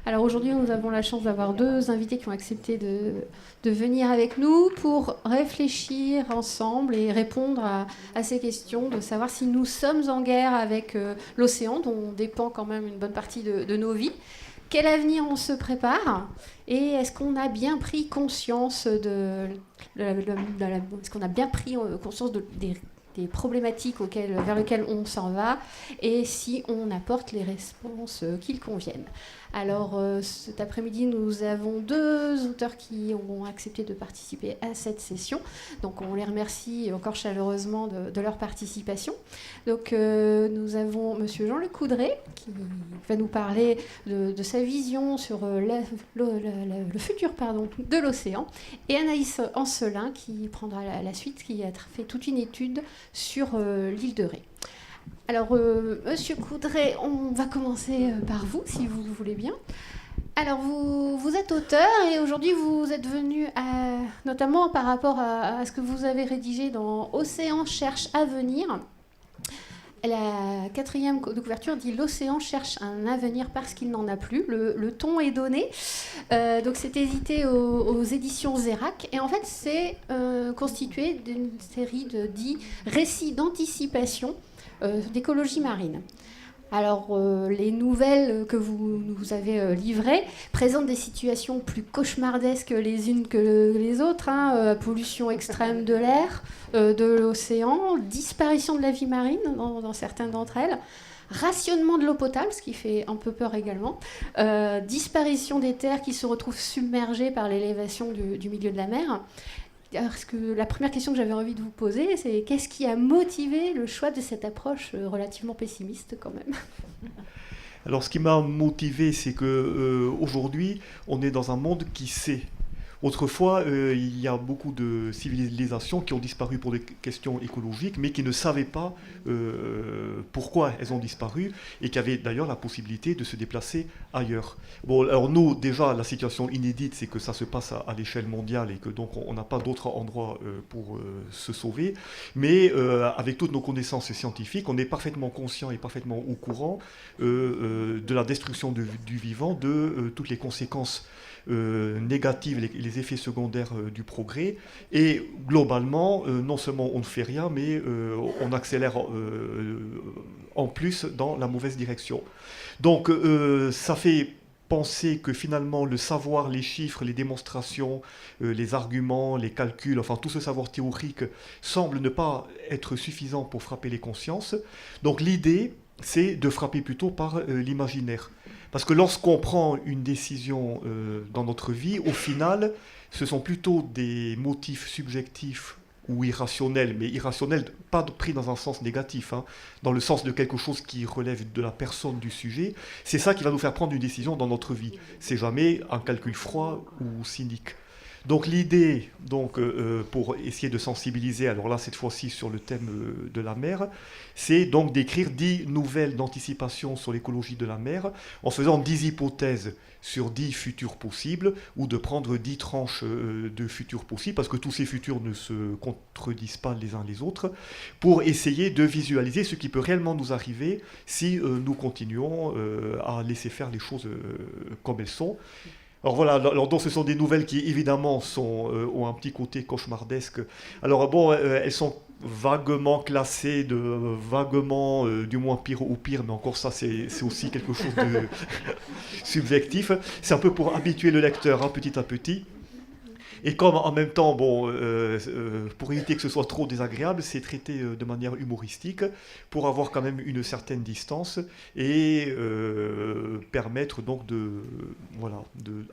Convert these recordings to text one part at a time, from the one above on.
Alors aujourd'hui, nous avons la chance d'avoir deux invités qui ont accepté de venir avec nous pour réfléchir ensemble et répondre à ces questions, de savoir si nous sommes en guerre avec l'océan, dont dépend quand même une bonne partie de nos vies. Quel avenir on se prépare? Et est-ce qu'on a bien pris conscience est-ce qu'on a bien pris conscience des problématiques vers lesquelles on s'en va et si on apporte les réponses qui conviennent. Alors cet après-midi, nous avons deux auteurs qui ont accepté de participer à cette session. Donc on les remercie encore chaleureusement de leur participation. Donc nous avons monsieur Jean-Luc Coudray qui va nous parler de sa vision sur le futur de l'océan, et Anaïs Ancelin qui prendra la suite, qui a fait toute une étude sur l'île de Ré. Alors, monsieur Coudray, on va commencer par vous, si vous le voulez bien. Alors, vous êtes auteur et aujourd'hui, vous êtes venu notamment par rapport à ce que vous avez rédigé dans Océan cherche avenir. La quatrième de couverture dit « L'océan cherche un avenir parce qu'il n'en a plus ». Le ton est donné. Donc c'est édité aux éditions Zérac. Et en fait, c'est constitué d'une série de 10 récits d'anticipation d'écologie marine. Alors, les nouvelles que vous nous avez livrées présentent des situations plus cauchemardesques les unes que les autres. Pollution extrême de l'air, de l'océan, disparition de la vie marine dans certaines d'entre elles, rationnement de l'eau potable, ce qui fait un peu peur également, disparition des terres qui se retrouvent submergées par l'élévation du milieu de la mer. Alors, la première question que j'avais envie de vous poser, c'est qu'est-ce qui a motivé le choix de cette approche relativement pessimiste quand même? Alors, ce qui m'a motivé, c'est que aujourd'hui, on est dans un monde qui sait. Autrefois, il y a beaucoup de civilisations qui ont disparu pour des questions écologiques, mais qui ne savaient pas pourquoi elles ont disparu, et qui avaient d'ailleurs la possibilité de se déplacer ailleurs. Bon, alors nous, déjà, la situation inédite, c'est que ça se passe à l'échelle mondiale, et que donc on n'a pas d'autre endroit pour se sauver. Mais avec toutes nos connaissances scientifiques, on est parfaitement conscient et parfaitement au courant de la destruction du vivant, de toutes les conséquences négatives, les effets secondaires du progrès, et globalement, non seulement on ne fait rien, mais on accélère en plus dans la mauvaise direction. Donc ça fait penser que finalement le savoir, les chiffres, les démonstrations, les arguments, les calculs, enfin tout ce savoir théorique semble ne pas être suffisant pour frapper les consciences. Donc l'idée, c'est de frapper plutôt par l'imaginaire. Parce que lorsqu'on prend une décision dans notre vie, au final, ce sont plutôt des motifs subjectifs ou irrationnels, mais irrationnels, pas pris dans un sens négatif, dans le sens de quelque chose qui relève de la personne du sujet. C'est ça qui va nous faire prendre une décision dans notre vie. C'est jamais un calcul froid ou cynique. Donc l'idée, pour essayer de sensibiliser, alors là cette fois-ci sur le thème de la mer, c'est donc d'écrire 10 nouvelles d'anticipation sur l'écologie de la mer, en faisant 10 hypothèses sur 10 futurs possibles, ou de prendre 10 tranches de futurs possibles, parce que tous ces futurs ne se contredisent pas les uns les autres, pour essayer de visualiser ce qui peut réellement nous arriver si nous continuons à laisser faire les choses comme elles sont. Alors voilà, donc ce sont des nouvelles qui évidemment ont un petit côté cauchemardesque. Alors bon, elles sont vaguement classées vaguement du moins pire au pire, mais encore ça c'est aussi quelque chose de subjectif. C'est un peu pour habituer le lecteur petit à petit. Et comme en même temps, pour éviter que ce soit trop désagréable, c'est traité de manière humoristique pour avoir quand même une certaine distance et permettre donc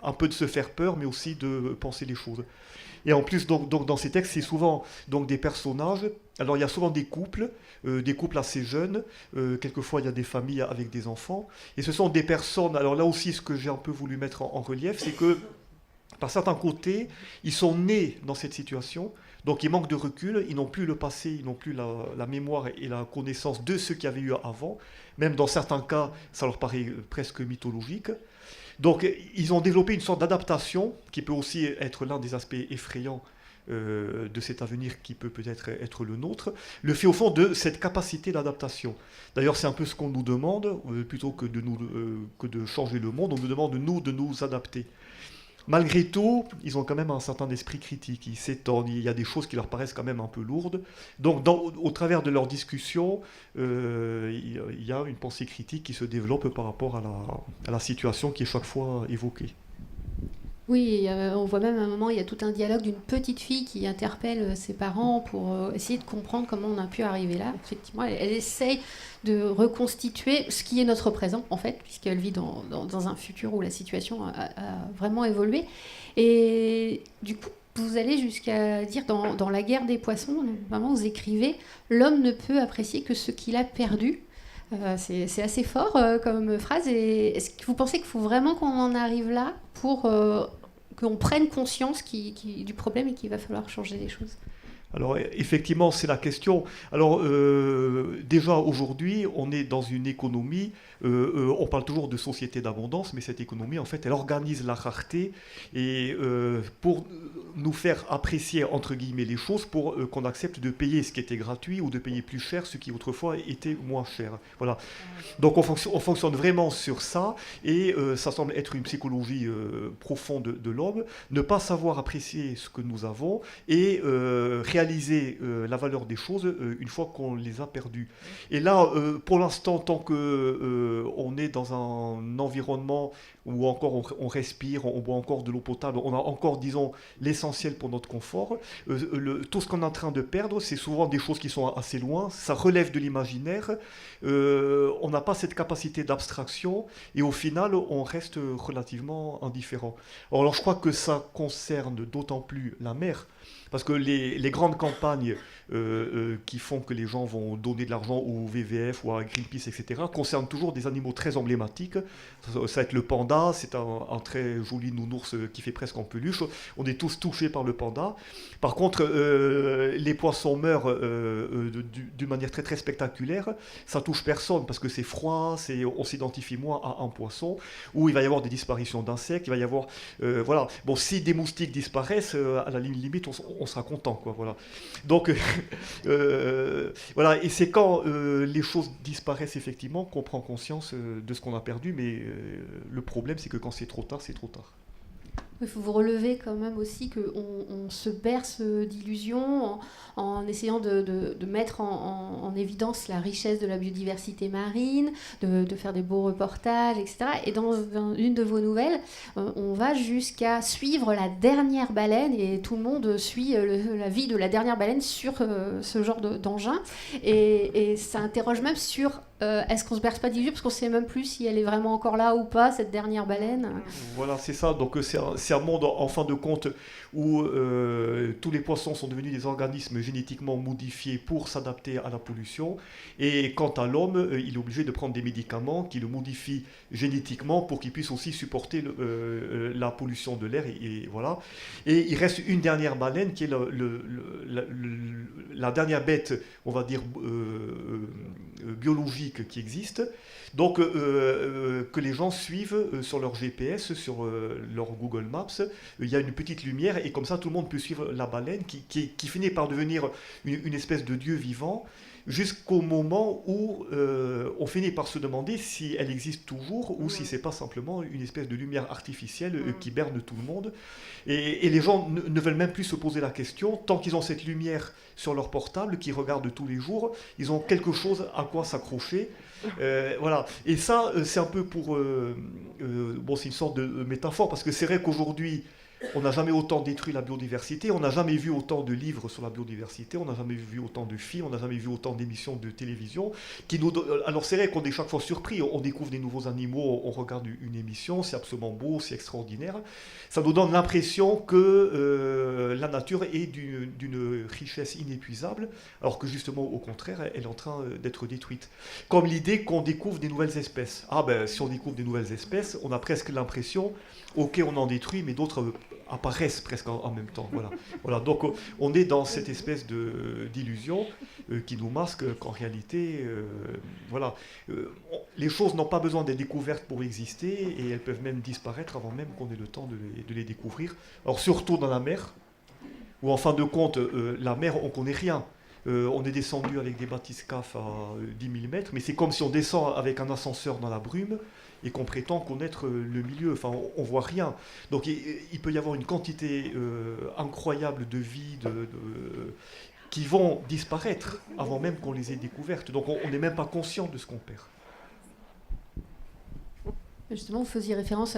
un peu de se faire peur, mais aussi de penser les choses. Et en plus, donc dans ces textes, c'est souvent donc des personnages. Alors il y a souvent des couples assez jeunes. Quelquefois, il y a des familles avec des enfants. Et ce sont des personnes. Alors là aussi, ce que j'ai un peu voulu mettre en relief, c'est que par certains côtés, ils sont nés dans cette situation, donc ils manquent de recul, ils n'ont plus le passé, ils n'ont plus la mémoire et la connaissance de ce qu'il y avait eu avant. Même dans certains cas, ça leur paraît presque mythologique. Donc ils ont développé une sorte d'adaptation, qui peut aussi être l'un des aspects effrayants de cet avenir qui peut peut-être être le nôtre, le fait au fond de cette capacité d'adaptation. D'ailleurs, c'est un peu ce qu'on nous demande, plutôt que de changer le monde, on nous demande, nous, de nous adapter. Malgré tout, ils ont quand même un certain esprit critique, ils s'étonnent, il y a des choses qui leur paraissent quand même un peu lourdes. Donc, au travers de leurs discussions, il y a une pensée critique qui se développe par rapport à la situation qui est chaque fois évoquée. Oui, on voit même à un moment, il y a tout un dialogue d'une petite fille qui interpelle ses parents pour essayer de comprendre comment on a pu arriver là. Effectivement, elle essaye de reconstituer ce qui est notre présent, en fait, puisqu'elle vit dans un futur où la situation a vraiment évolué. Et du coup, vous allez jusqu'à dire dans La guerre des poissons, vraiment, vous écrivez « L'homme ne peut apprécier que ce qu'il a perdu ». C'est assez fort comme phrase. Et est-ce que vous pensez qu'il faut vraiment qu'on en arrive là pour qu'on prenne conscience du problème et qu'il va falloir changer les choses? Alors effectivement, c'est la question. Alors déjà aujourd'hui, on est dans une économie, on parle toujours de société d'abondance, mais cette économie, en fait, elle organise la rareté et pour nous faire apprécier, entre guillemets, les choses, pour qu'on accepte de payer ce qui était gratuit ou de payer plus cher ce qui autrefois était moins cher. Voilà. Donc on fonctionne vraiment sur ça et ça semble être une psychologie profonde de l'homme, ne pas savoir apprécier ce que nous avons et réaliser la valeur des choses une fois qu'on les a perdues. Et là, pour l'instant, tant qu'on est dans un environnement où encore on respire, on boit encore de l'eau potable, on a encore, disons, l'essentiel pour notre confort, tout ce qu'on est en train de perdre, c'est souvent des choses qui sont assez loin, ça relève de l'imaginaire, on n'a pas cette capacité d'abstraction, et au final, on reste relativement indifférent. Alors je crois que ça concerne d'autant plus la mer, parce que les grandes campagnes qui font que les gens vont donner de l'argent au WWF ou à Greenpeace, etc., concernent toujours des animaux très emblématiques. Ça va être le panda, c'est un très joli nounours qui fait presque en peluche. On est tous touchés par le panda. Par contre, les poissons meurent d'une manière très très spectaculaire. Ça touche personne parce que c'est froid, on s'identifie moins à un poisson, où il va y avoir des disparitions d'insectes, il va y avoir... voilà. Bon, si des moustiques disparaissent, à la limite, on sera content, quoi, voilà. Donc, voilà, et c'est quand les choses disparaissent effectivement qu'on prend conscience de ce qu'on a perdu, mais le problème, c'est que quand c'est trop tard, c'est trop tard. Il faut vous relever quand même aussi qu'on se berce d'illusions en essayant de mettre en évidence la richesse de la biodiversité marine, de faire des beaux reportages, etc. Et dans une de vos nouvelles, on va jusqu'à suivre la dernière baleine et tout le monde suit la vie de la dernière baleine sur ce genre d'engin. Et ça interroge même sur est-ce qu'on se berce pas d'illusions parce qu'on sait même plus si elle est vraiment encore là ou pas, cette dernière baleine. Voilà, c'est ça. Donc c'est un monde en fin de compte où tous les poissons sont devenus des organismes génétiquement modifiés pour s'adapter à la pollution. Et quant à l'homme, il est obligé de prendre des médicaments qui le modifient génétiquement pour qu'il puisse aussi supporter la pollution de l'air. Et voilà. Et il reste une dernière baleine qui est la dernière bête, on va dire, biologique qui existe. Donc que les gens suivent sur leur GPS, sur leur Google Maps, il y a une petite lumière et comme ça tout le monde peut suivre la baleine qui finit par devenir une espèce de dieu vivant jusqu'au moment où on finit par se demander si elle existe toujours ou si c'est pas simplement une espèce de lumière artificielle qui berne tout le monde. Et les gens ne veulent même plus se poser la question, tant qu'ils ont cette lumière sur leur portable, qu'ils regardent tous les jours, ils ont quelque chose à quoi s'accrocher. Voilà. Et ça, c'est un peu pour... bon, c'est une sorte de métaphore, parce que c'est vrai qu'aujourd'hui, on n'a jamais autant détruit la biodiversité, on n'a jamais vu autant de livres sur la biodiversité, on n'a jamais vu autant de films, on n'a jamais vu autant d'émissions de télévision. Alors c'est vrai qu'on est chaque fois surpris, on découvre des nouveaux animaux, on regarde une émission, c'est absolument beau, c'est extraordinaire. Ça nous donne l'impression que la nature est d'une richesse inépuisable, alors que justement au contraire, elle est en train d'être détruite. Comme l'idée qu'on découvre des nouvelles espèces. Ah ben si on découvre des nouvelles espèces, on a presque l'impression, ok on en détruit, mais d'autres apparaissent presque en même temps. Voilà. Voilà. Donc on est dans cette espèce d'illusion qui nous masque qu'en réalité, voilà, les choses n'ont pas besoin d'être découvertes pour exister et elles peuvent même disparaître avant même qu'on ait le temps de les découvrir. Alors surtout dans la mer, où en fin de compte, la mer, on ne connaît rien. On est descendu avec des bathyscaphes à 10 000 mètres, mais c'est comme si on descend avec un ascenseur dans la brume et qu'on prétend connaître le milieu. Enfin, on ne voit rien. Donc il peut y avoir une quantité incroyable de vie qui vont disparaître avant même qu'on les ait découvertes. Donc on n'est même pas conscient de ce qu'on perd. Justement, vous faisiez référence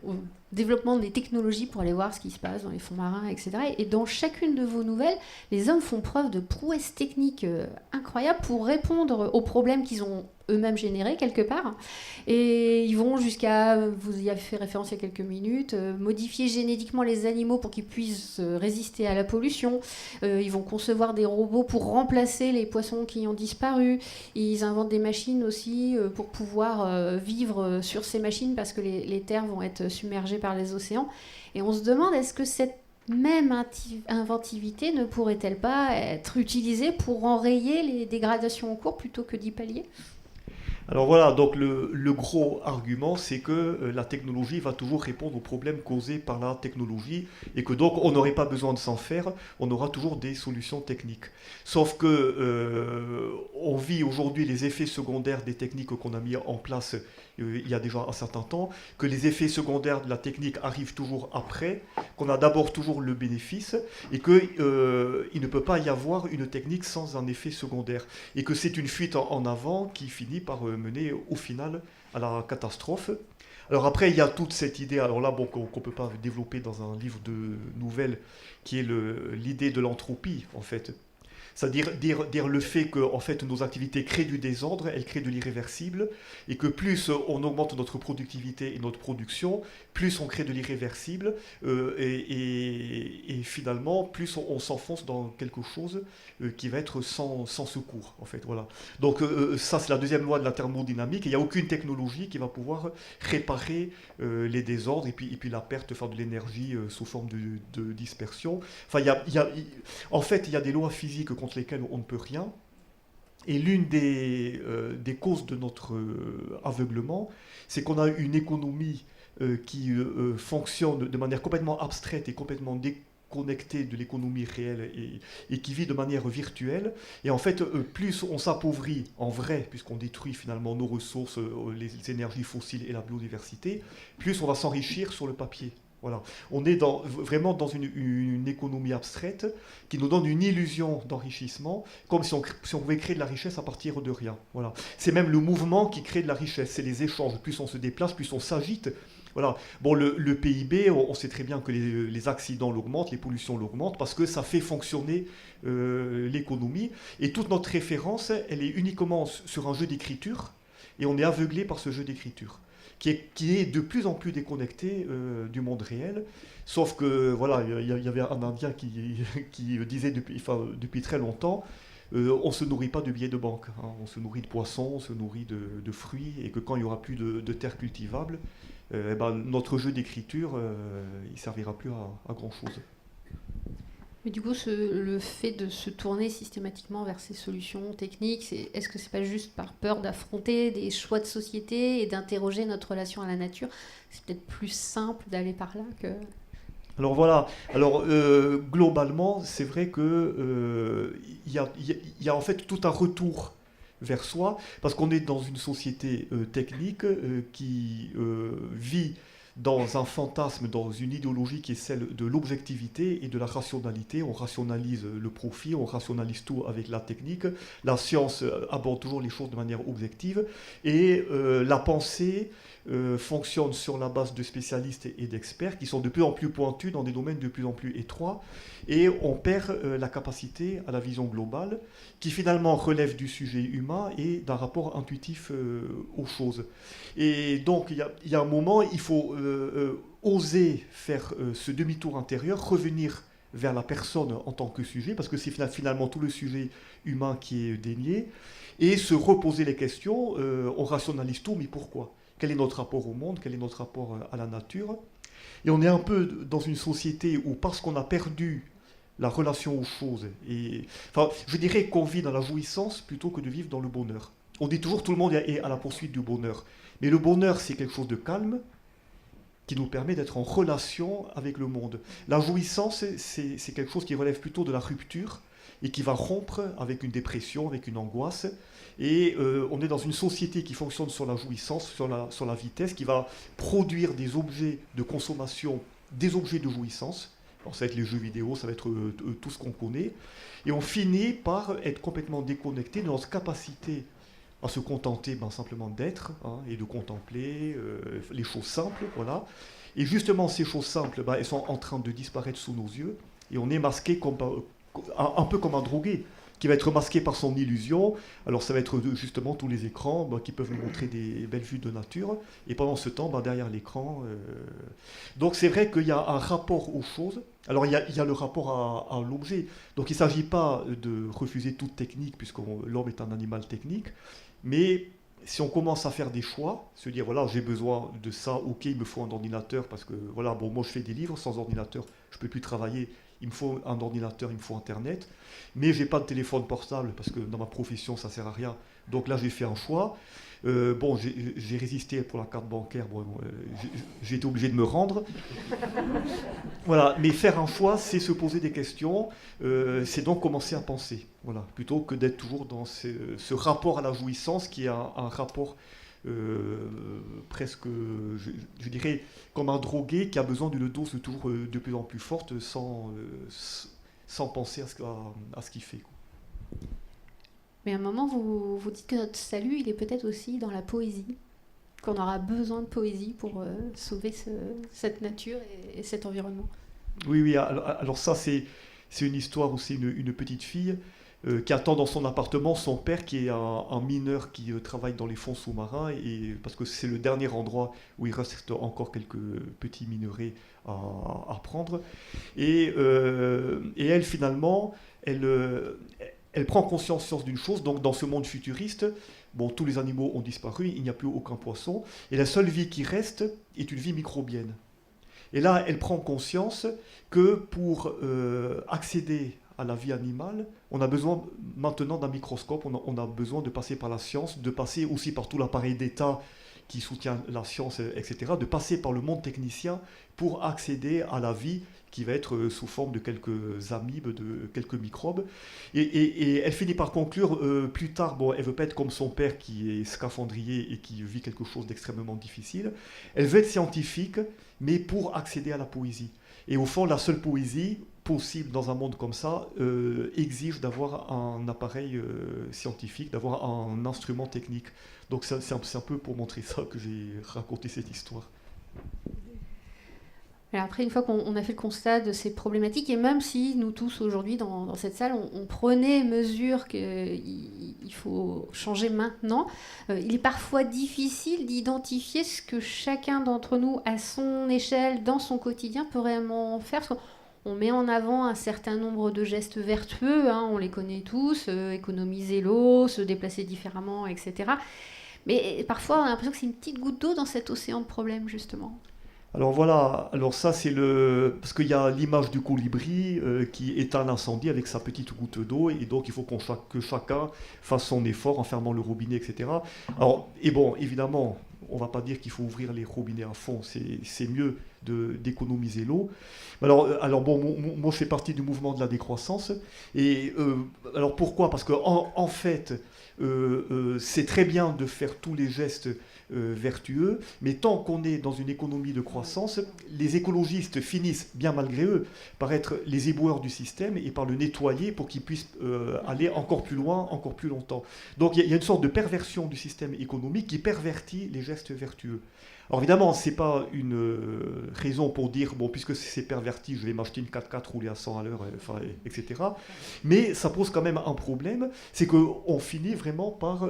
au développement des technologies pour aller voir ce qui se passe dans les fonds marins, etc. Et dans chacune de vos nouvelles, les hommes font preuve de prouesses techniques incroyables pour répondre aux problèmes qu'ils ont eux-mêmes générés quelque part. Et ils vont jusqu'à, vous y avez fait référence il y a quelques minutes, modifier génétiquement les animaux pour qu'ils puissent résister à la pollution. Ils vont concevoir des robots pour remplacer les poissons qui ont disparu. Ils inventent des machines aussi pour pouvoir vivre sur ces machines parce que les terres vont être submergées par les océans. Et on se demande, est-ce que cette même inventivité ne pourrait-elle pas être utilisée pour enrayer les dégradations en cours plutôt que d'y pallier ? Alors voilà, donc le gros argument, c'est que la technologie va toujours répondre aux problèmes causés par la technologie et que donc on n'aurait pas besoin de s'en faire, on aura toujours des solutions techniques. Sauf que on vit aujourd'hui les effets secondaires des techniques qu'on a mis en place il y a déjà un certain temps, que les effets secondaires de la technique arrivent toujours après, qu'on a d'abord toujours le bénéfice et qu'il ne peut pas y avoir une technique sans un effet secondaire et que c'est une fuite en avant qui finit par mener au final à la catastrophe. Alors après, il y a toute cette idée, alors là, bon, qu'on ne peut pas développer dans un livre de nouvelles, qui est l'idée de l'entropie, en fait. C'est-à-dire dire le fait que en fait, nos activités créent du désordre, elles créent de l'irréversible, et que plus on augmente notre productivité et notre production, plus on crée de l'irréversible, et finalement, plus on s'enfonce dans quelque chose qui va être sans secours, en fait. Voilà. Donc ça, c'est la deuxième loi de la thermodynamique, et il n'y a aucune technologie qui va pouvoir réparer les désordres, et puis la perte de l'énergie sous forme de dispersion. Enfin, en fait, il y a des lois physiques contre lesquelles on ne peut rien. Et l'une des causes de notre aveuglement, c'est qu'on a une économie qui fonctionne de manière complètement abstraite et complètement déconnectée de l'économie réelle et qui vit de manière virtuelle. Et en fait, plus on s'appauvrit en vrai, puisqu'on détruit finalement nos ressources, les énergies fossiles et la biodiversité, plus on va s'enrichir sur le papier. Voilà. On est vraiment dans une économie abstraite qui nous donne une illusion d'enrichissement, comme si on pouvait créer de la richesse à partir de rien. Voilà. C'est même le mouvement qui crée de la richesse, c'est les échanges. Plus on se déplace, plus on s'agite. Voilà. Bon, le PIB, on sait très bien que les accidents l'augmentent, les pollutions l'augmentent, parce que ça fait fonctionner l'économie. Et toute notre référence, elle est uniquement sur un jeu d'écriture, et on est aveuglé par ce jeu d'écriture. Qui est de plus en plus déconnecté du monde réel. Sauf que, voilà, il y avait un Indien qui disait depuis très longtemps, on ne se nourrit pas de billets de banque, hein, on se nourrit de poissons, on se nourrit de fruits, et que quand il n'y aura plus de terres cultivables, notre jeu d'écriture, il ne servira plus à grand-chose. Mais du coup, le fait de se tourner systématiquement vers ces solutions techniques, est-ce que c'est pas juste par peur d'affronter des choix de société et d'interroger notre relation à la nature ? C'est peut-être plus simple d'aller par là que... Alors voilà, globalement, c'est vrai que y a en fait tout un retour vers soi, parce qu'on est dans une société technique qui vit dans un fantasme, dans une idéologie qui est celle de l'objectivité et de la rationalité. On rationalise le profit, on rationalise tout avec la technique. La science aborde toujours les choses de manière objective. Et la pensée fonctionne sur la base de spécialistes et d'experts qui sont de plus en plus pointus dans des domaines de plus en plus étroits. Et on perd la capacité à la vision globale qui finalement relève du sujet humain et d'un rapport intuitif aux choses. Et donc il y a un moment, il faut oser faire ce demi-tour intérieur, revenir vers la personne en tant que sujet, parce que c'est finalement tout le sujet humain qui est dénié, et se reposer les questions. On rationalise tout, mais pourquoi ? Quel est notre rapport au monde ? Quel est notre rapport à la nature ? Et on est un peu dans une société où, parce qu'on a perdu la relation aux choses, je dirais qu'on vit dans la jouissance plutôt que de vivre dans le bonheur. On dit toujours tout le monde est à la poursuite du bonheur. Mais le bonheur, c'est quelque chose de calme, qui nous permet d'être en relation avec le monde. La jouissance, c'est quelque chose qui relève plutôt de la rupture et qui va rompre avec une dépression, avec une angoisse. Et on est dans une société qui fonctionne sur la jouissance, sur la vitesse, qui va produire des objets de consommation, des objets de jouissance. Alors ça va être les jeux vidéo, ça va être tout ce qu'on connaît. Et on finit par être complètement déconnecté de notre capacité à se contenter simplement d'être et de contempler les choses simples. Voilà. Et justement, ces choses simples, elles sont en train de disparaître sous nos yeux. Et on est masqué un peu comme un drogué, qui va être masqué par son illusion. Alors ça va être justement tous les écrans qui peuvent nous montrer des belles vues de nature. Et pendant ce temps, derrière l'écran... Donc c'est vrai qu'il y a un rapport aux choses. Alors il y a le rapport à l'objet. Donc il ne s'agit pas de refuser toute technique, puisque l'homme est un animal technique. Mais si on commence à faire des choix, se dire, voilà, j'ai besoin de ça, ok, il me faut un ordinateur, parce que, voilà, moi je fais des livres, sans ordinateur, je ne peux plus travailler. Il me faut un ordinateur, il me faut Internet, mais je n'ai pas de téléphone portable parce que dans ma profession, ça ne sert à rien. Donc là, j'ai fait un choix. J'ai résisté pour la carte bancaire, j'ai été obligé de me rendre. Voilà, mais faire un choix, c'est se poser des questions, c'est donc commencer à penser, voilà, plutôt que d'être toujours dans ce rapport à la jouissance qui est un rapport presque, je dirais, comme un drogué qui a besoin d'une dose toujours de plus en plus forte sans penser à ce qu'il fait, quoi. Mais à un moment, vous dites que notre salut, il est peut-être aussi dans la poésie, qu'on aura besoin de poésie pour sauver cette nature et cet environnement. Oui, alors ça, c'est une histoire où c'est une petite fille qui attend dans son appartement son père qui est un mineur qui travaille dans les fonds sous-marins, parce que c'est le dernier endroit où il reste encore quelques petits minerais à prendre. Et elle, finalement, elle prend conscience d'une chose. Donc dans ce monde futuriste, tous les animaux ont disparu, il n'y a plus aucun poisson, et la seule vie qui reste est une vie microbienne. Et là, elle prend conscience que pour accéder à la vie animale, on a besoin maintenant d'un microscope, on a besoin de passer par la science, de passer aussi par tout l'appareil d'État qui soutient la science, etc., de passer par le monde technicien pour accéder à la vie qui va être sous forme de quelques amibes, de quelques microbes. Et elle finit par conclure plus tard, elle ne veut pas être comme son père qui est scaphandrier et qui vit quelque chose d'extrêmement difficile. Elle veut être scientifique, mais pour accéder à la poésie. Et au fond, la seule poésie possible dans un monde comme ça exige d'avoir un appareil scientifique, d'avoir un instrument technique. Donc c'est un peu pour montrer ça que j'ai raconté cette histoire. Alors après, une fois qu'on a fait le constat de ces problématiques, et même si nous tous aujourd'hui dans cette salle, on prenait mesure qu'il faut changer maintenant, il est parfois difficile d'identifier ce que chacun d'entre nous, à son échelle, dans son quotidien, peut réellement faire. Parce qu'on met en avant un certain nombre de gestes vertueux, on les connaît tous, économiser l'eau, se déplacer différemment, etc. Mais parfois, on a l'impression que c'est une petite goutte d'eau dans cet océan de problèmes, justement. Alors voilà, ça c'est parce qu'il y a l'image du colibri qui éteint l'incendie avec sa petite goutte d'eau, et donc il faut que chacun fasse son effort en fermant le robinet, etc. Alors, évidemment, on ne va pas dire qu'il faut ouvrir les robinets à fond, c'est mieux d'économiser l'eau. Alors moi je fais partie du mouvement de la décroissance, et alors pourquoi ? Parce qu'en fait, c'est très bien de faire tous les gestes vertueux, mais tant qu'on est dans une économie de croissance, les écologistes finissent, bien malgré eux, par être les éboueurs du système et par le nettoyer pour qu'il puisse aller encore plus loin, encore plus longtemps. Donc il y a une sorte de perversion du système économique qui pervertit les gestes vertueux. Alors évidemment, ce n'est pas une raison pour dire, puisque c'est perverti, je vais m'acheter une 4x4 rouler à 100 à l'heure, etc. Mais ça pose quand même un problème, c'est qu'on finit vraiment par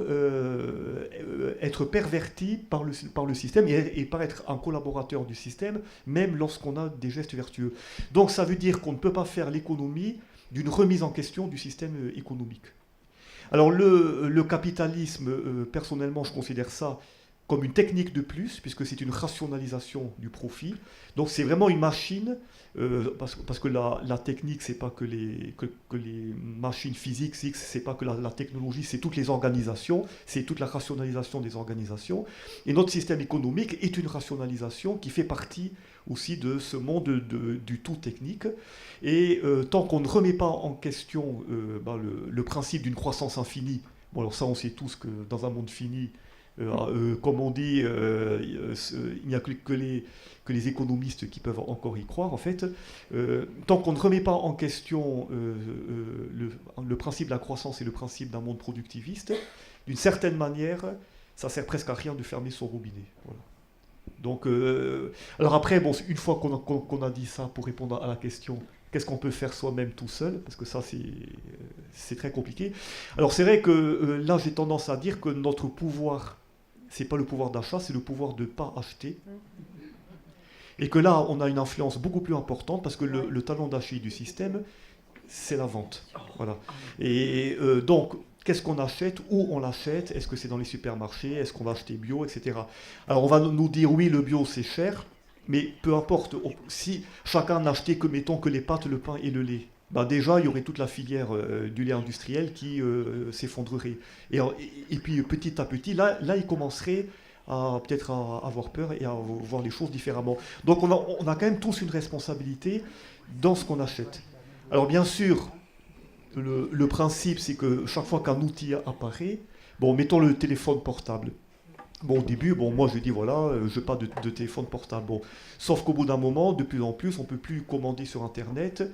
être perverti par le système et par être un collaborateur du système, même lorsqu'on a des gestes vertueux. Donc ça veut dire qu'on ne peut pas faire l'économie d'une remise en question du système économique. Alors le capitalisme, personnellement, je considère ça comme une technique de plus, puisque c'est une rationalisation du profit. Donc c'est vraiment une machine, parce que la technique, c'est pas que les machines physiques, c'est pas que la technologie, c'est toutes les organisations, c'est toute la rationalisation des organisations. Et notre système économique est une rationalisation qui fait partie aussi de ce monde du tout technique. Et tant qu'on ne remet pas en question le principe d'une croissance infinie, bon alors ça on sait tous que dans un monde fini, comme on dit, il n'y a que les économistes qui peuvent encore y croire, en fait. Tant qu'on ne remet pas en question le principe de la croissance et le principe d'un monde productiviste, d'une certaine manière, ça sert presque à rien de fermer son robinet. Voilà. Donc, alors après, bon, une fois qu'on a dit ça, pour répondre à la question, qu'est-ce qu'on peut faire soi-même tout seul? Parce que ça, c'est très compliqué. Alors c'est vrai que là, j'ai tendance à dire que notre pouvoir, c'est pas le pouvoir d'achat, c'est le pouvoir de ne pas acheter. Et que là, on a une influence beaucoup plus importante parce que le talon d'Achille du système, c'est la vente. Voilà. Et donc, qu'est-ce qu'on achète? Où on l'achète? Est-ce que c'est dans les supermarchés? Est-ce qu'on va acheter bio, etc. Alors, on va nous dire, oui, le bio, c'est cher, mais peu importe. Si chacun n'achetait que, mettons, que les pâtes, le pain et le lait, ben déjà, il y aurait toute la filière du lait industriel qui s'effondrerait. Et puis, petit à petit, là il commencerait peut-être à avoir peur et à voir les choses différemment. Donc, on a quand même tous une responsabilité dans ce qu'on achète. Alors, bien sûr, le principe, c'est que chaque fois qu'un outil apparaît, bon, mettons le téléphone portable. Bon, au début, moi je dis voilà, je veux pas de téléphone portable. Bon, sauf qu'au bout d'un moment, de plus en plus, on ne peut plus commander sur Internet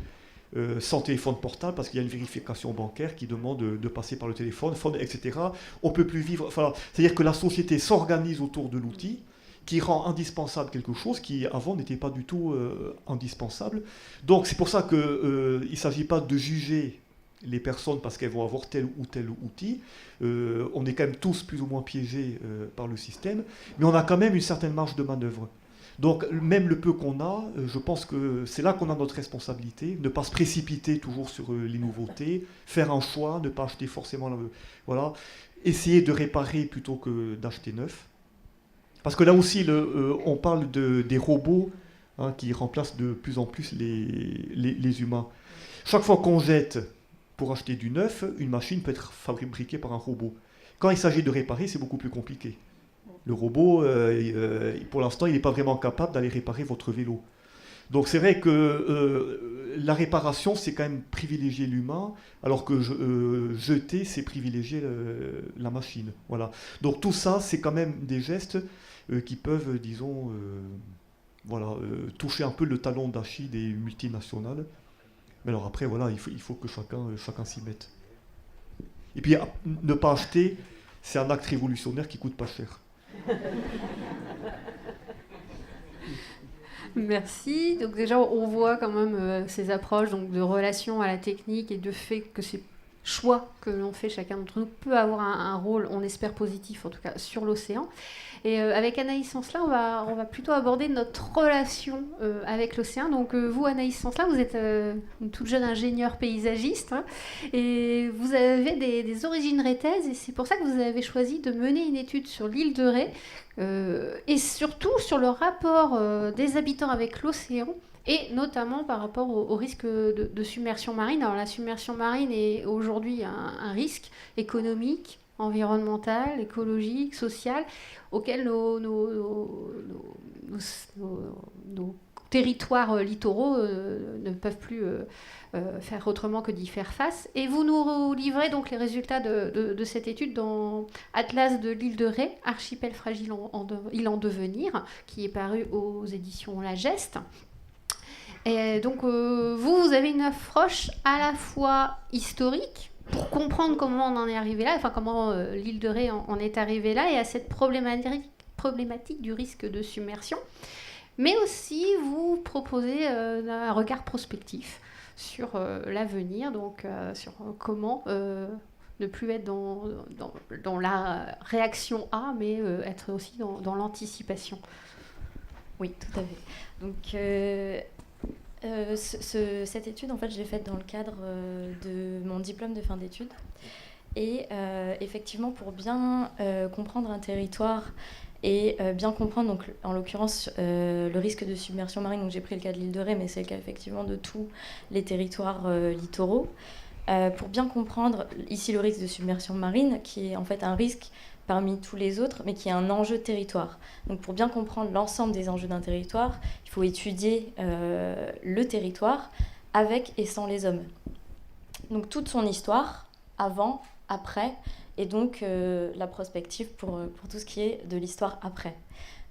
sans téléphone portable parce qu'il y a une vérification bancaire qui demande de passer par le téléphone, etc. On ne peut plus vivre. Enfin, c'est-à-dire que la société s'organise autour de l'outil qui rend indispensable quelque chose qui avant n'était pas du tout indispensable. Donc c'est pour ça qu'il ne s'agit pas de juger les personnes parce qu'elles vont avoir tel ou tel outil. On est quand même tous plus ou moins piégés par le système, mais on a quand même une certaine marge de manœuvre. Donc même le peu qu'on a, je pense que c'est là qu'on a notre responsabilité, ne pas se précipiter toujours sur les nouveautés, faire un choix, ne pas acheter forcément, voilà, essayer de réparer plutôt que d'acheter neuf. Parce que là aussi, on parle des robots qui remplacent de plus en plus les humains. Chaque fois qu'on jette pour acheter du neuf, une machine peut être fabriquée par un robot. Quand il s'agit de réparer, c'est beaucoup plus compliqué. Le robot, pour l'instant, il n'est pas vraiment capable d'aller réparer votre vélo. Donc c'est vrai que la réparation, c'est quand même privilégier l'humain, alors que jeter, c'est privilégier la machine. Voilà. Donc tout ça, c'est quand même des gestes qui peuvent, disons, toucher un peu le talon d'Achille des multinationales. Mais alors après, voilà, il faut que chacun s'y mette. Et puis, ne pas acheter, c'est un acte révolutionnaire qui coûte pas cher. Merci. Donc déjà, on voit quand même ces approches donc, de relation à la technique et de fait que ces choix que l'on fait chacun d'entre nous peut avoir un rôle, on espère positif en tout cas, sur l'océan. Et avec Anaïs Sancelin, on va plutôt aborder notre relation avec l'océan. Donc vous, Anaïs Sancelin, vous êtes une toute jeune ingénieure paysagiste et vous avez des origines rétaises et c'est pour ça que vous avez choisi de mener une étude sur l'île de Ré et surtout sur le rapport des habitants avec l'océan et notamment par rapport au risque de submersion marine. Alors la submersion marine est aujourd'hui un risque économique, environnemental, écologique, social, auquel nos territoires littoraux ne peuvent plus faire autrement que d'y faire face. Et vous nous livrez donc les résultats de cette étude dans Atlas de l'île de Ré, archipel fragile île en devenir, qui est paru aux éditions La Geste. Et donc vous avez une approche à la fois historique, pour comprendre comment on en est arrivé là, enfin comment l'île de Ré en est arrivée là, et à cette problématique du risque de submersion. Mais aussi, vous proposez un regard prospectif sur l'avenir, donc sur comment ne plus être dans la réaction A, mais être aussi dans l'anticipation. Oui, tout à fait. Donc, cette étude, en fait, je l'ai faite dans le cadre de mon diplôme de fin d'études. Et effectivement, pour bien comprendre un territoire et bien comprendre, donc, en l'occurrence, le risque de submersion marine. Donc, j'ai pris le cas de l'île de Ré, mais c'est le cas effectivement de tous les territoires littoraux. Pour bien comprendre ici le risque de submersion marine, qui est en fait un risque parmi tous les autres, mais qui est un enjeu de territoire. Donc pour bien comprendre l'ensemble des enjeux d'un territoire, il faut étudier le territoire avec et sans les hommes. Donc toute son histoire, avant, après, et donc la prospective pour tout ce qui est de l'histoire après.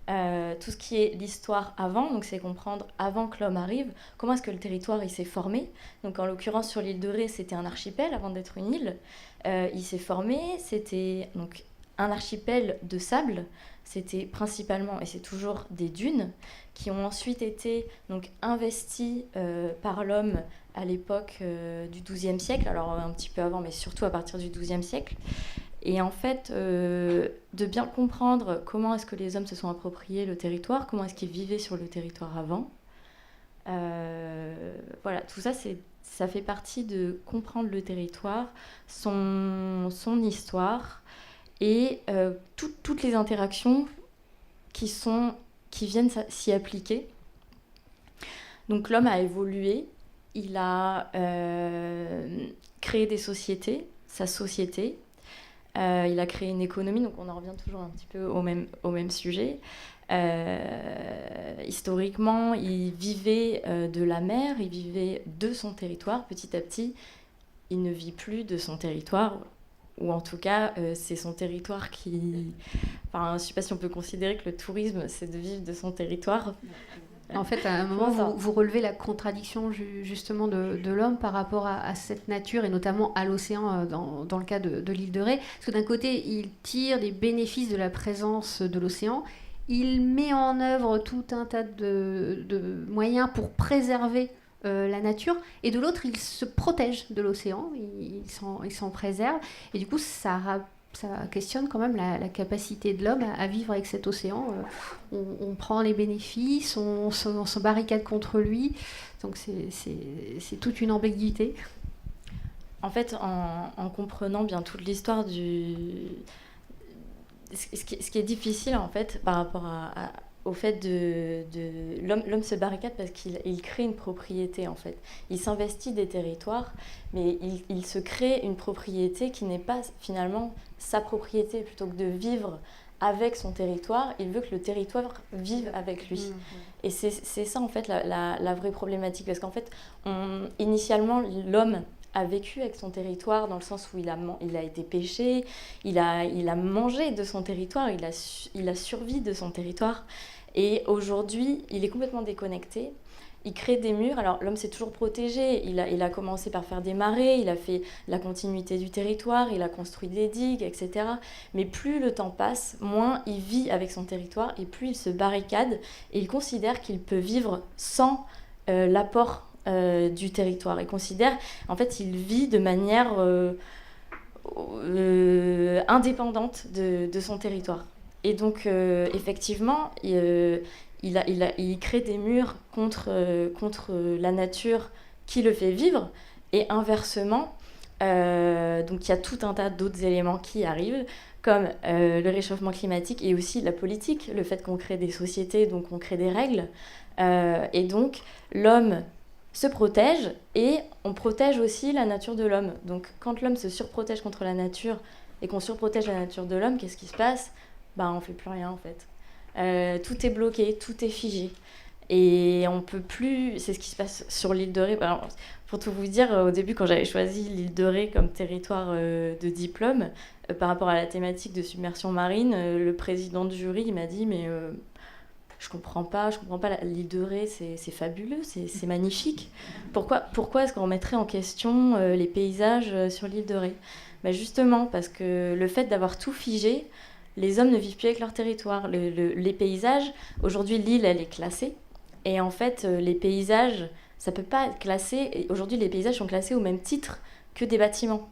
Tout ce qui est l'histoire avant, donc c'est comprendre avant que l'homme arrive, comment est-ce que le territoire il s'est formé. Donc en l'occurrence sur l'île de Ré, c'était un archipel avant d'être une île. Il s'est formé, c'était donc un archipel de sable, c'était principalement, et c'est toujours des dunes, qui ont ensuite été donc investies par l'homme à l'époque du XIIe siècle, alors un petit peu avant, mais surtout à partir du XIIe siècle. Et en fait, de bien comprendre comment est-ce que les hommes se sont appropriés le territoire, comment est-ce qu'ils vivaient sur le territoire avant. Voilà, tout ça, ça fait partie de comprendre le territoire, son histoire et toutes les interactions qui viennent s'y appliquer. Donc l'homme a évolué, il a créé des sociétés, sa société. Il a créé une économie, donc on en revient toujours un petit peu au même sujet. Historiquement, il vivait de la mer, il vivait de son territoire. Petit à petit, il ne vit plus de son territoire, ou en tout cas, c'est son territoire qui... Enfin, je ne sais pas si on peut considérer que le tourisme, c'est de vivre de son territoire. En fait, à un moment, vous relevez la contradiction justement de l'homme par rapport à cette nature et notamment à l'océan dans le cas de l'île de Ré. Parce que d'un côté, il tire des bénéfices de la présence de l'océan, il met en œuvre tout un tas de moyens pour préserver la nature, et de l'autre, il se protège de l'océan, il s'en préserve, et du coup, ça questionne quand même la capacité de l'homme à vivre avec cet océan. On prend les bénéfices, on se barricade contre lui. Donc c'est toute une ambiguïté. En fait, en comprenant bien toute l'histoire ce qui est difficile en fait par rapport au fait l'homme se barricade parce qu'il crée une propriété en fait. Il s'investit des territoires, mais il se crée une propriété qui n'est pas finalement sa propriété. Plutôt que de vivre avec son territoire, il veut que le territoire vive avec lui. Et c'est ça en fait la vraie problématique, parce qu'en fait, initialement, l'homme a vécu avec son territoire dans le sens où il a été pêché, il a mangé de son territoire, il a survécu de son territoire. Et aujourd'hui, il est complètement déconnecté. Il crée des murs. Alors, l'homme s'est toujours protégé. Il a commencé par faire des marais, il a fait la continuité du territoire, il a construit des digues, etc. Mais plus le temps passe, moins il vit avec son territoire et plus il se barricade. Et il considère qu'il peut vivre sans l'apport du territoire. Il considère, en fait, il vit de manière indépendante de son territoire. Et donc, effectivement, il crée des murs contre la nature qui le fait vivre. Et inversement, donc il y a tout un tas d'autres éléments qui arrivent, comme le réchauffement climatique et aussi la politique, le fait qu'on crée des sociétés, donc on crée des règles. Et donc, l'homme se protège et on protège aussi la nature de l'homme. Donc, quand l'homme se surprotège contre la nature et qu'on surprotège la nature de l'homme, qu'est-ce qui se passe ? On ne fait plus rien en fait. Tout est bloqué, tout est figé. Et on peut plus... C'est ce qui se passe sur l'île de Ré. Pour tout vous dire, au début, quand j'avais choisi l'île de Ré comme territoire de diplôme, par rapport à la thématique de submersion marine, le président du jury il m'a dit « Mais je comprends pas l'île de Ré, c'est fabuleux, c'est magnifique. Pourquoi est-ce qu'on remettrait en question les paysages sur l'île de Ré ?» Justement, parce que le fait d'avoir tout figé, les hommes ne vivent plus avec leur territoire. Les paysages, aujourd'hui l'île elle est classée, et en fait les paysages, ça peut pas être classé. Et aujourd'hui les paysages sont classés au même titre que des bâtiments.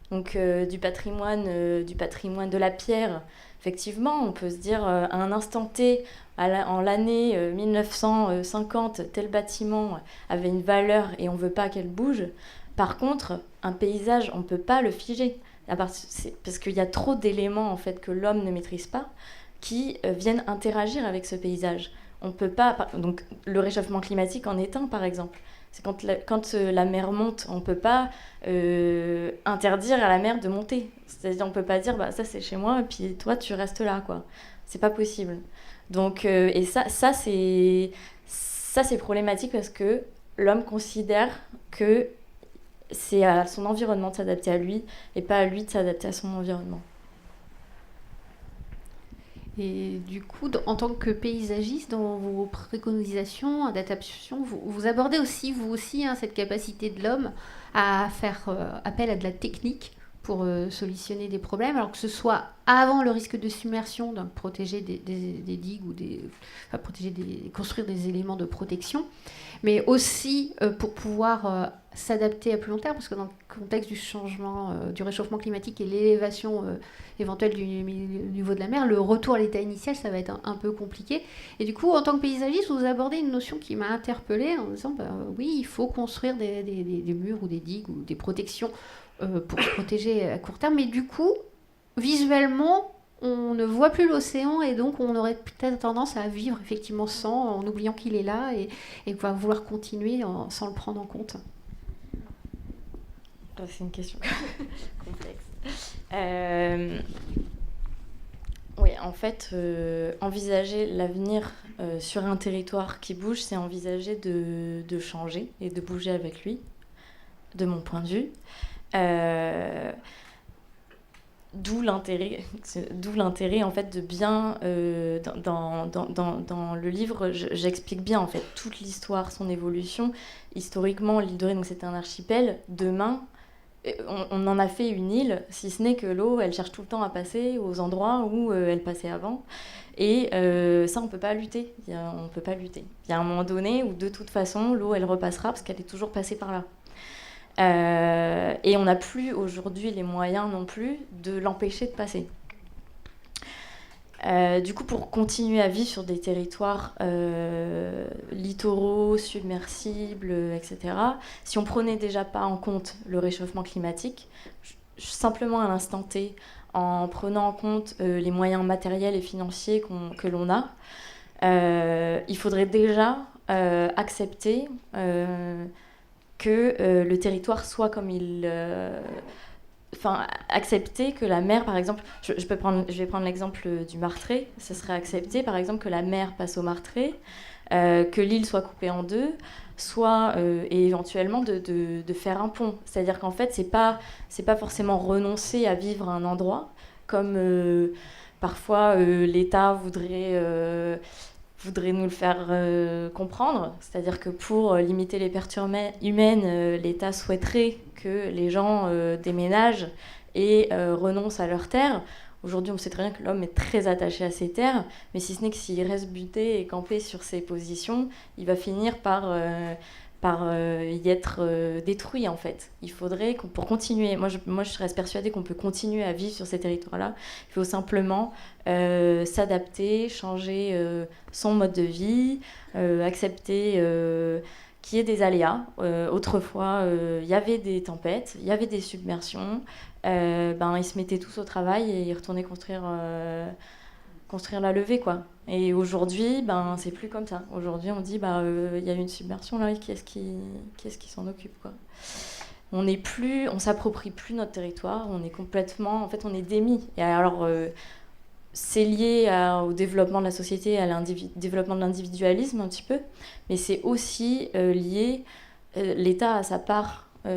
Donc du patrimoine de la pierre, effectivement, on peut se dire à un instant T, en l'année 1950, tel bâtiment avait une valeur et on veut pas qu'elle bouge. Par contre, un paysage, on peut pas le figer. Parce qu'il y a trop d'éléments en fait, que l'homme ne maîtrise pas, qui viennent interagir avec ce paysage. On peut pas, donc le réchauffement climatique en est un, par exemple. C'est quand la mer monte, on ne peut pas interdire à la mer de monter. C'est-à-dire, on ne peut pas dire, ça c'est chez moi, et puis toi tu restes là, quoi. C'est pas possible. Donc, et ça c'est problématique parce que l'homme considère que c'est à son environnement de s'adapter à lui et pas à lui de s'adapter à son environnement. Et du coup, en tant que paysagiste, dans vos préconisations d'adaptation, vous abordez aussi, vous aussi, cette capacité de l'homme à faire appel à de la technique pour solutionner des problèmes, alors que ce soit avant le risque de submersion, donc protéger des digues ou construire des éléments de protection, mais aussi pour pouvoir s'adapter à plus long terme, parce que dans le contexte du changement, du réchauffement climatique et l'élévation éventuelle du niveau de la mer, le retour à l'état initial, ça va être un peu compliqué. Et du coup, en tant que paysagiste, vous abordez une notion qui m'a interpellée en disant, oui, il faut construire des murs ou des digues ou des protections pour se protéger à court terme, mais du coup, visuellement, on ne voit plus l'océan et donc on aurait peut-être tendance à vivre effectivement sans, en oubliant qu'il est là et va vouloir continuer sans le prendre en compte. C'est une question complexe. Oui, en fait, envisager l'avenir sur un territoire qui bouge, c'est envisager de changer et de bouger avec lui, de mon point de vue. D'où l'intérêt en fait de bien dans le livre j'explique bien en fait toute l'histoire, son évolution. Historiquement, l'île de Ré, donc c'était un archipel. Demain, on en a fait une île, si ce n'est que l'eau, elle cherche tout le temps à passer aux endroits où elle passait avant. Et ça, on peut pas lutter. On peut pas lutter. Il y a un moment donné où de toute façon, l'eau, elle repassera parce qu'elle est toujours passée par là. Et on n'a plus aujourd'hui les moyens non plus de l'empêcher de passer. Du coup, pour continuer à vivre sur des territoires littoraux, submersibles, etc., si on prenait déjà pas en compte le réchauffement climatique, simplement à l'instant T, en prenant en compte les moyens matériels et financiers que l'on a, il faudrait déjà accepter que le territoire soit comme il... accepter que la mer, par exemple... Je vais prendre l'exemple du Martret. Ce serait accepter, par exemple, que la mer passe au Martret, que l'île soit coupée en deux, et éventuellement de faire un pont. C'est-à-dire qu'en fait, c'est pas forcément renoncer à vivre à un endroit, comme parfois l'État voudrait nous le faire comprendre, c'est-à-dire que pour limiter les pertes humaines, l'État souhaiterait que les gens déménagent et renoncent à leurs terres. Aujourd'hui, on sait très bien que l'homme est très attaché à ses terres, mais si ce n'est que s'il reste buté et campé sur ses positions, il va finir par y être détruit en fait. Il faudrait pour continuer, moi je reste persuadée qu'on peut continuer à vivre sur ces territoires-là. Il faut simplement s'adapter, changer son mode de vie, accepter qu'il y ait des aléas. Autrefois, il y avait des tempêtes, il y avait des submersions. Ils se mettaient tous au travail et ils retournaient construire la levée, quoi. Et aujourd'hui, c'est plus comme ça. Aujourd'hui, on dit, y a une submersion, là, qui est-ce qui s'en occupe, quoi. On s'approprie plus notre territoire, on est complètement, en fait, on est démis. Et alors, c'est lié au développement de la société, développement de l'individualisme, un petit peu, mais c'est aussi lié, l'État a sa part, a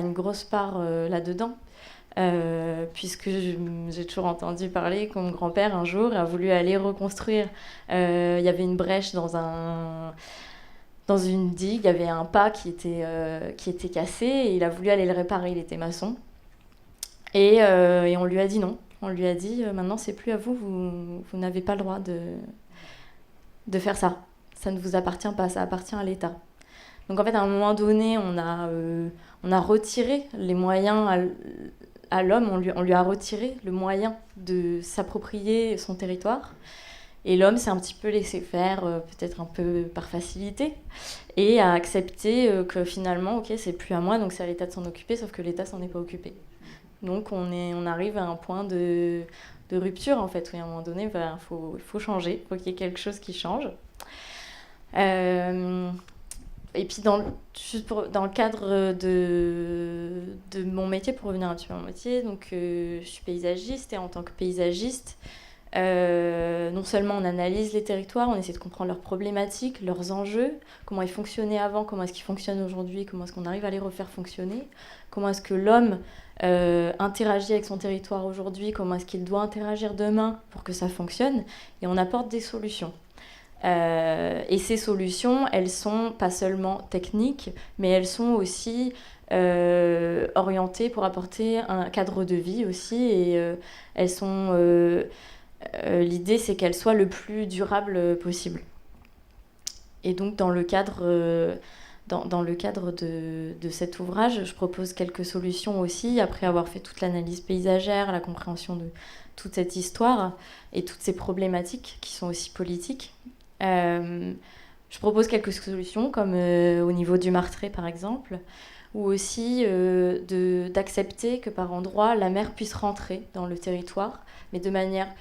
une grosse part là-dedans. Puisque j'ai toujours entendu parler que mon grand-père un jour a voulu aller reconstruire. Il y avait une brèche dans une digue, il y avait un pas qui était cassé et il a voulu aller le réparer, il était maçon. Et on lui a dit non. On lui a dit maintenant c'est plus à vous, vous n'avez pas le droit de faire ça. Ça ne vous appartient pas, ça appartient à l'État. Donc en fait à un moment donné on a retiré les moyens à l'homme, on lui a retiré le moyen de s'approprier son territoire. Et l'homme s'est un petit peu laissé faire, peut-être un peu par facilité, et a accepté que finalement, ok, c'est plus à moi, donc c'est à l'État de s'en occuper, sauf que l'État s'en est pas occupé. Donc on arrive à un point de rupture, en fait, où à un moment donné, faut changer, il faut qu'il y ait quelque chose qui change. Et puis dans le cadre de mon métier, pour revenir un petit peu à mon métier, donc je suis paysagiste, et en tant que paysagiste, non seulement on analyse les territoires, on essaie de comprendre leurs problématiques, leurs enjeux, comment ils fonctionnaient avant, comment est-ce qu'ils fonctionnent aujourd'hui, comment est-ce qu'on arrive à les refaire fonctionner, comment est-ce que l'homme interagit avec son territoire aujourd'hui, comment est-ce qu'il doit interagir demain pour que ça fonctionne, et on apporte des solutions. Et ces solutions, elles sont pas seulement techniques, mais elles sont aussi orientées pour apporter un cadre de vie aussi, et elles sont... l'idée, c'est qu'elles soient le plus durables possible. Et donc, dans le cadre de cet ouvrage, je propose quelques solutions aussi, après avoir fait toute l'analyse paysagère, la compréhension de toute cette histoire et toutes ces problématiques qui sont aussi politiques. Je propose quelques solutions, comme au niveau du Martrais, par exemple, ou aussi d'accepter que par endroits, la mer puisse rentrer dans le territoire, mais de manière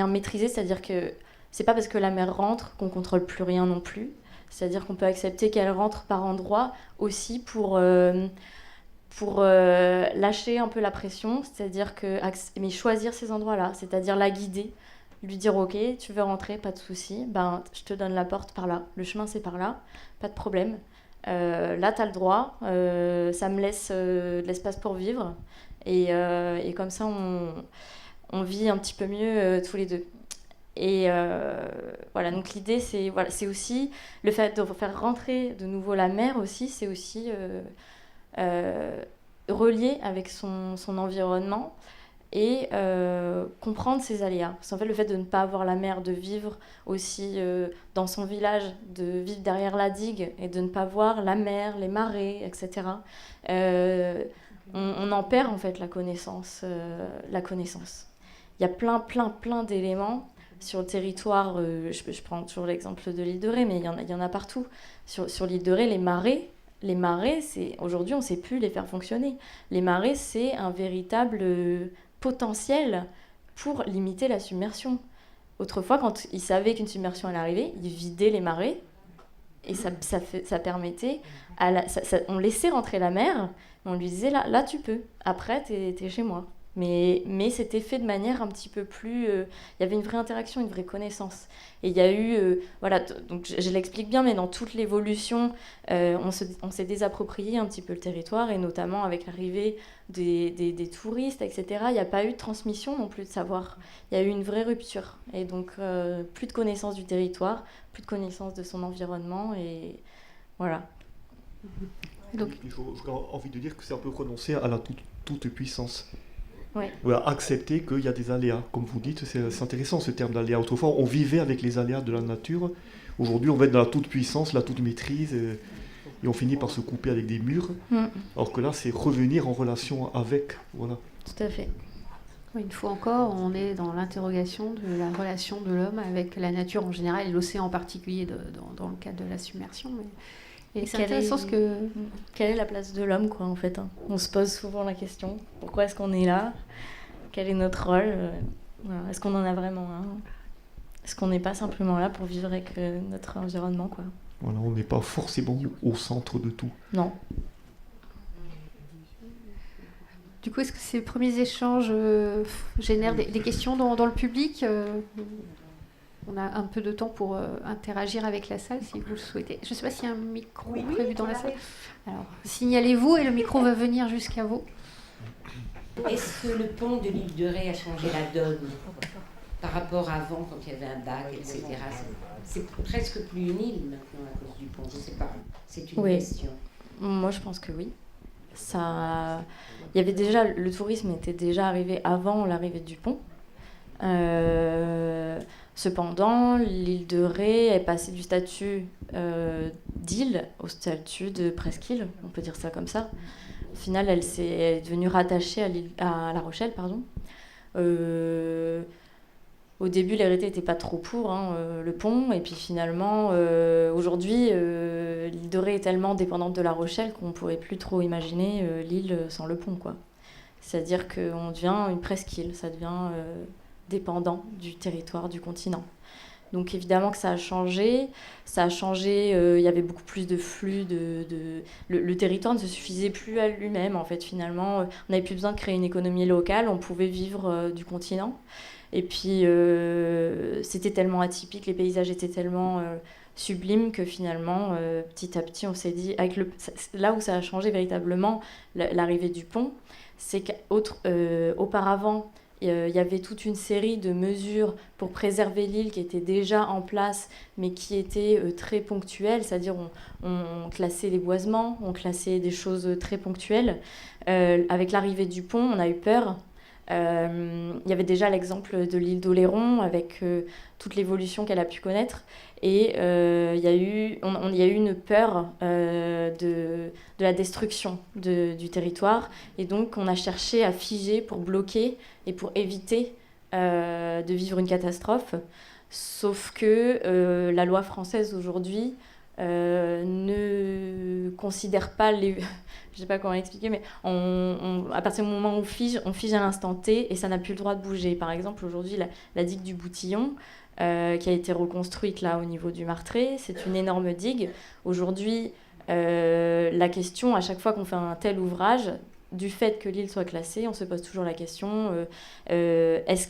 maîtrisée, c'est-à-dire que c'est pas parce que la mer rentre qu'on contrôle plus rien non plus. C'est-à-dire qu'on peut accepter qu'elle rentre par endroits aussi pour lâcher un peu la pression, c'est-à-dire mais choisir ces endroits-là, c'est-à-dire la guider, lui dire ok, tu veux rentrer, pas de souci, ben je te donne la porte par là, le chemin c'est par là, pas de problème. Là t'as le droit, ça me laisse de l'espace pour vivre, et comme ça on vit un petit peu mieux tous les deux. Et voilà, donc l'idée c'est aussi le fait de faire rentrer de nouveau la mer aussi, c'est aussi relier avec son environnement et comprendre ses aléas. Parce qu'en fait, le fait de ne pas avoir la mer, de vivre aussi dans son village, de vivre derrière la digue et de ne pas voir la mer, les marées, etc., on en perd en fait la connaissance. Il y a plein d'éléments sur le territoire. Je prends toujours l'exemple de l'île de Ré, mais il y en a partout. Sur l'île de Ré, les marais, aujourd'hui, on ne sait plus les faire fonctionner. Les marais, c'est un véritable potentiel pour limiter la submersion. Autrefois, quand ils savaient qu'une submersion allait arriver, ils vidaient les marais, et ça permettait... on laissait rentrer la mer, on lui disait, là tu peux, après, t'es chez moi. Mais c'était fait de manière un petit peu plus... il y avait une vraie interaction, une vraie connaissance. Et il y a eu... voilà, donc je l'explique bien, mais dans toute l'évolution, on s'est désapproprié un petit peu le territoire, et notamment avec l'arrivée des touristes, etc. Il n'y a pas eu de transmission non plus de savoir. Il y a eu une vraie rupture. Et donc, plus de connaissance du territoire, plus de connaissance de son environnement, et voilà. Donc, j'aurais envie de dire que c'est un peu renoncer à la toute puissance. Ouais. Voilà, accepter qu'il y a des aléas. Comme vous dites, c'est intéressant ce terme d'aléas. Autrefois, on vivait avec les aléas de la nature. Aujourd'hui, on va être dans la toute puissance, la toute maîtrise, et on finit par se couper avec des murs. Alors que là, c'est revenir en relation avec. Voilà. Tout à fait. Une fois encore, on est dans l'interrogation de la relation de l'homme avec la nature en général, et l'océan en particulier dans le cadre de la submersion. Et c'est intéressant quelle est la place de l'homme, quoi, en fait, hein. On se pose souvent la question. Pourquoi est-ce qu'on est là ? Quel est notre rôle ? Voilà. Est-ce qu'on en a vraiment un ? Est-ce qu'on n'est pas simplement là pour vivre avec notre environnement, quoi ? Voilà, on n'est pas forcément au centre de tout. Non. Du coup, est-ce que ces premiers échanges génèrent des questions dans le public ? On a un peu de temps pour interagir avec la salle, si vous le souhaitez. Je ne sais pas s'il y a un micro prévu dans la salle. Alors, signalez-vous et le micro va venir jusqu'à vous. Est-ce que le pont de l'île de Ré a changé la donne par rapport à avant, quand il y avait un bac, etc. C'est presque plus une île maintenant à cause du pont. Je ne sais pas. C'est une question. Moi, je pense que oui. Ça... Il y avait déjà... Le tourisme était déjà arrivé avant l'arrivée du pont. Cependant, l'île de Ré est passée du statut d'île au statut de presqu'île, on peut dire ça comme ça. Au final, elle est devenue rattachée à La Rochelle, pardon. Au début, l'hérité n'était pas trop pour le pont, et puis finalement, aujourd'hui, l'île de Ré est tellement dépendante de La Rochelle qu'on ne pourrait plus trop imaginer l'île sans le pont, quoi. C'est-à-dire qu'on devient une presqu'île, ça devient dépendant du territoire, du continent. Donc évidemment que ça a changé, il y avait beaucoup plus de flux, le territoire ne se suffisait plus à lui-même, en fait, finalement. On n'avait plus besoin de créer une économie locale, on pouvait vivre du continent. Et puis, c'était tellement atypique, les paysages étaient tellement sublimes que finalement, petit à petit, on s'est dit, là où ça a changé véritablement, l'arrivée du pont, c'est qu'auparavant, il y avait toute une série de mesures pour préserver l'île qui étaient déjà en place, mais qui étaient très ponctuelles, c'est-à-dire on classait les boisements, on classait des choses très ponctuelles. Avec l'arrivée du pont, on a eu peur. Il y avait déjà l'exemple de l'île d'Oléron avec toute l'évolution qu'elle a pu connaître. Et il y a eu une peur de la destruction du territoire. Et donc, on a cherché à figer pour bloquer et pour éviter de vivre une catastrophe. Sauf que la loi française aujourd'hui ne considère pas les... Je ne sais pas comment expliquer, mais à partir du moment où on fige à l'instant T et ça n'a plus le droit de bouger. Par exemple, aujourd'hui, la digue du Boutillon, qui a été reconstruite là au niveau du Martré, c'est une énorme digue. Aujourd'hui, la question, à chaque fois qu'on fait un tel ouvrage, du fait que l'île soit classée, on se pose toujours la question est-ce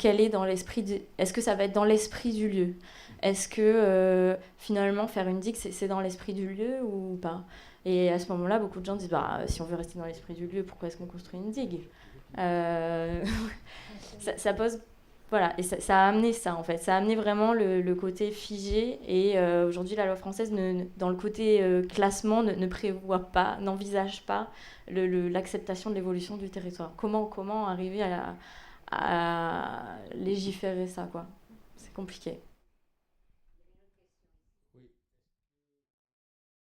que ça va être dans l'esprit du lieu ? Est-ce que finalement faire une digue, c'est dans l'esprit du lieu ou pas ? Et à ce moment-là, beaucoup de gens disent si on veut rester dans l'esprit du lieu, pourquoi est-ce qu'on construit une digue ? Ça pose. Voilà, et ça a amené ça en fait. Ça a amené vraiment le côté figé. Et aujourd'hui, la loi française, dans le côté classement, ne prévoit pas, n'envisage pas l'acceptation de l'évolution du territoire. Comment arriver à légiférer ça, quoi ? C'est compliqué.